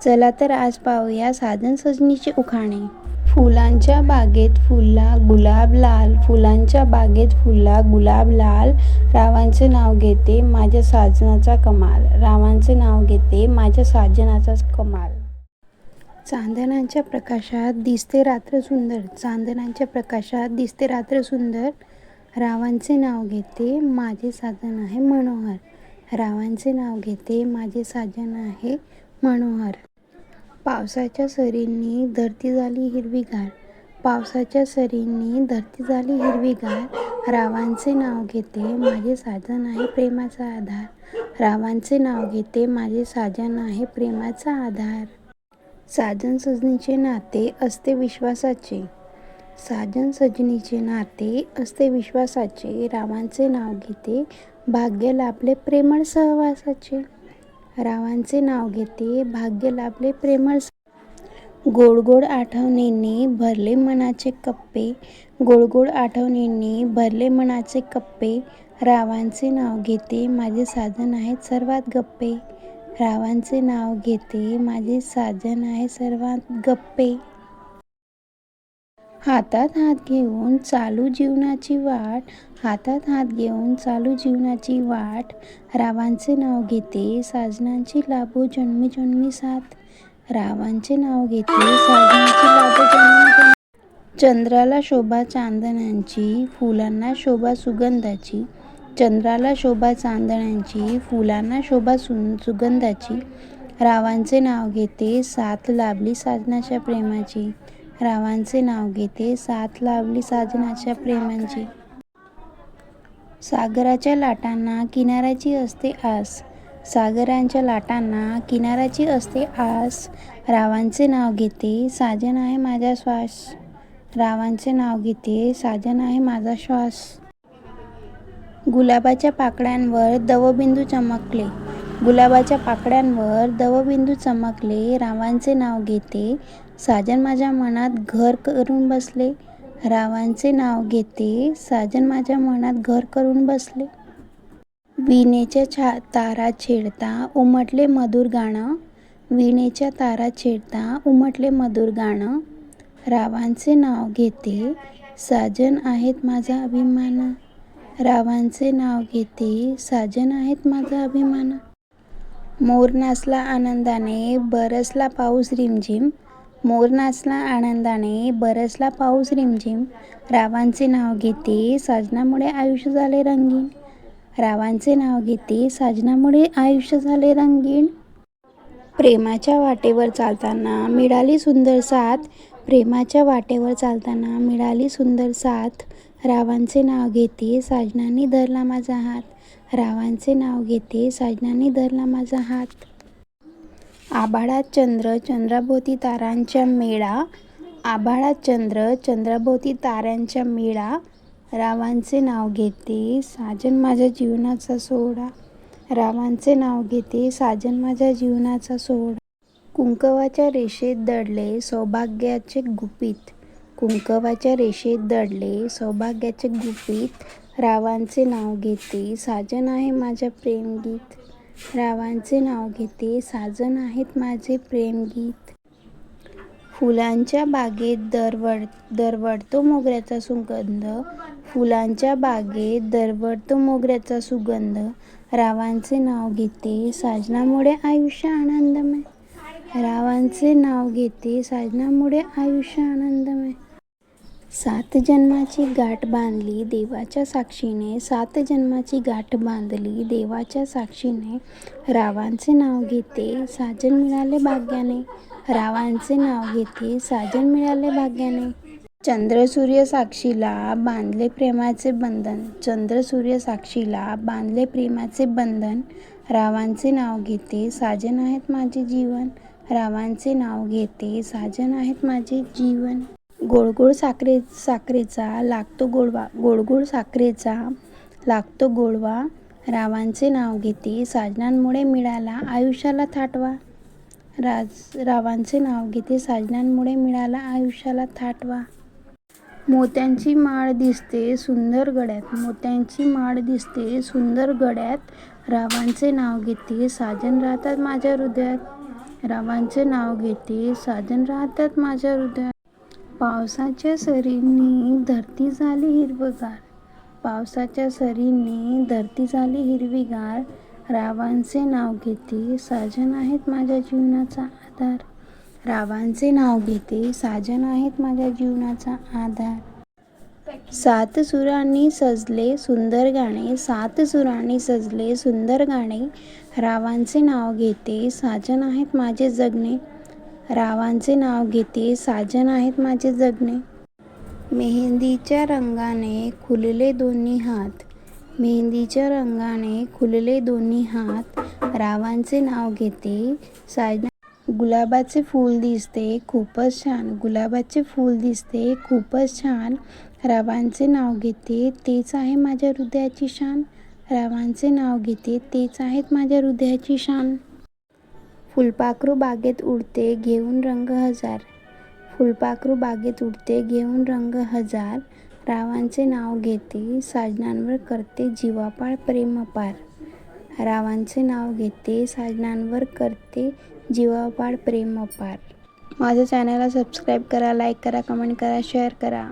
चला तर आज पाहूया साधन सजनीचे उखाणे. फुलांच्या बागेत फुलला गुलाब लाल, फुलांच्या बागेत फुलला गुलाब लाल. रावांचे नाव घेते माझ्या साजनाचा कमाल, रावांचे नाव घेते माझ्या साजनाचा कमाल. चांदण्याच्या प्रकाशात दिसते रात्र सुंदर, चांदण्याच्या प्रकाशात दिसते रात्र सुंदर. रावांचे नाव घेते माझे साजन आहे मनोहर, रावांचे नाव घेते माझे साजन आहे मनोहर. पावसाच्या सरींनी धरती झाली हिरवीगार, पावसाच्या सरींनी धरती झाली हिरवीगार. रावांचे नाव घेते माझे साजन आहे प्रेमाचा आधार, रावांचे नाव घेते माझे साजन आहे प्रेमाचा आधार. साजन सजनीचे नाते असते विश्वासाचे, साजन सजनीचे नाते असते विश्वासाचे. रावांचे नाव घेते भाग्य लाभले प्रेमळ सहवासाचे, रावांचे नाव घेते भाग्य लाभले प्रेमळ. गोड गोड आठवणींनी भरले मनाचे कप्पे, गोड गोड आठवणींनी भरले मनाचे कप्पे. रावांचे नाव घेते माझे साजन आहेत सर्वात गप्पे, रावांचे नाव घेते माझे साजन आहे सर्वात गप्पे. हातात हात घेऊन चालू जीवनाची वाट, हातात हात घेऊन चालू जीवनाची वाट. रावांचे नाव घेते साजनाची लाभो जन्मी जन्मी साथ, रावांचे नाव घेते साजनाची लाभो जन्मी जन्मी. चंद्राला शोभा चांदण्यांची, फुलांना शोभा सुगंधाची, चंद्राला शोभा चांदण्यांची, फुलांना शोभा सुगंधाची. रावांचे नाव घेते साथ लाभली साजनाच्या प्रेमाची, रावांचे नाव घेते साथ लाभली साजनाच्या प्रेमाची. सागराच्या लाटांना किनाऱ्याची असते आस, सागरांच्या लाटांना किनाऱ्याची असते आस. रावांचे नाव घेते साजन आहे माझा श्वास, रावांचे नाव घेते साजन आहे माझा श्वास. गुलाबाच्या पाकळ्यांवर दवबिंदू चमकले, गुलाबाच्या पाकळ्यांवर दवबिंदू चमकले. रावांचे नाव घेते साजन माझ्या मनात घर करून बसले, रावांचे नाव घेते साजन माझ्या मनात घर करून बसले. वीणेच्या तारा छेडता उमटले मधुर गाणं, वीणेच्या तारा छेडता उमटले मधुर गाणं. रावांचे नाव घेते साजन आहेत माझा अभिमान, रावांचे नाव घेते साजन आहेत माझा अभिमान. मोर नाचला आनंदाने बरसला पाऊस रिमझिम, मोर नाचला आनंदाने बरसला पाऊस रिमझिम. रावांचे नाव घेते साजनामुळे आयुष्य झाले रंगीन, रावांचे नाव घेते साजनामुळे आयुष्य झाले रंगीन. प्रेमाच्या वाटेवर चालताना मिळाली सुंदर साथ, प्रेमाच्या वाटेवर चालताना मिळाली सुंदर साथ. रावांचे नाव घेते साजनाने धरला माझा हात, रावांचे नाव घेते साजनाने धरला माझा हात. आभाळात चंद्र चंद्राभोवती तारांच्या मेळा, आभाळात चंद्र चंद्राभोवती ताऱ्यांच्या मेळा. रावांचे नाव घेते साजन माझ्या जीवनाचा सोहळा, रावांचे नाव घेते साजन माझ्या जीवनाचा सोहळा. कुंकवाच्या रेषेत दडले सौभाग्याचे गुपित, कुंकवाच्या रेषेत दडले सौभाग्याचे गुपित. रावांचे नाव घेते साजन आहे माझ्या प्रेमगीत, रावांचे नाव घेते साजन आहेत माझे प्रेमगीत. फुलांच्या बागेत दरवळतो मोगऱ्याचा सुगंध, फुलांच्या बागेत दरवळतो मोगऱ्याचा सुगंध. रावांचे नाव घेते साजनामुळे आयुष्य आनंदमय, रावांचे नाव घेते साजनामुळे आयुष्य आनंदमय. सात जन्माची गाठ बांधली देवाच्या साक्षीने, सात जन्माची गाठ बांधली देवाच्या साक्षीने. रावांचे नाव घेते साजन मिळाले भाग्याने, रावांचे नाव घेते साजन मिळाले भाग्याने. चंद्र सूर्य साक्षीला बांधले प्रेमाचे बंधन, चंद्र सूर्य साक्षीला बांधले प्रेमाचे बंधन. रावांचे नाव घेते साजन आहेत माझे जीवन, रावांचे नाव घेते साजन आहेत माझे जीवन. गोडगोड साखरेचा लागतो गोडवा, गोडगोड साखरेचा लागतो गोडवा. रावांचे नाव घेते साजनांमुळे मिळाला आयुष्याला थाटवा, रावांचे नाव घेते साजनांमुळे मिळाला आयुष्याला थाटवा. मोत्यांची माळ दिसते सुंदर गळ्यात, मोत्यांची माळ दिसते सुंदर गळ्यात. रावांचे नाव घेते साजन राहतात माझ्या हृदयात, रावांचे नाव घेते साजन राहतात माझ्या हृदयात. पावसाच्या सरींनी धरती झाली हिरवगार. पावसाच्या सरींनी धरती झाली हिरवीगार. रावांचे नाव घेते साजन आहेत माझ्या जीवनाचा आधार. रावांचे नाव घेते साजन आहेत माझ्या जीवनाचा आधार. सात सुरांनी सजले सुंदर गाणे. सात सुरांनी सजले सुंदर गाणे. रावांचे नाव घेते साजन आहेत माझे जगणे. रावांचे नाव घेते साजन आहेत माझे जगणे. मेहंदीच्या रंगाने खुलले दोन्ही हात. मेहंदीच्या रंगाने खुलले दोन्ही हात. रावांचे नाव घेते साजन. गुलाबाचे फूल दिसते खूपच छान. गुलाबाचे फूल दिसते खूपच छान. रावांचे नाव घेते तेच आहे माझ्या हृदयाची शान. रावांचे नाव घेते तेच आहेत माझ्या हृदयाची शान. फुलपाखरू बागेत उडते घेऊन रंग हजार. फुलपाखरू बागेत उडते घेऊन रंग हजार. रावांचे नाव घेते साजनांवर करते जीवापाड प्रेम अपार. रावांचे नाव घेते साजनांवर करते जीवापाड प्रेम अपार. माझ्या चॅनलला सबस्क्राईब करा, लाईक करा, कमेंट करा, शेअर करा.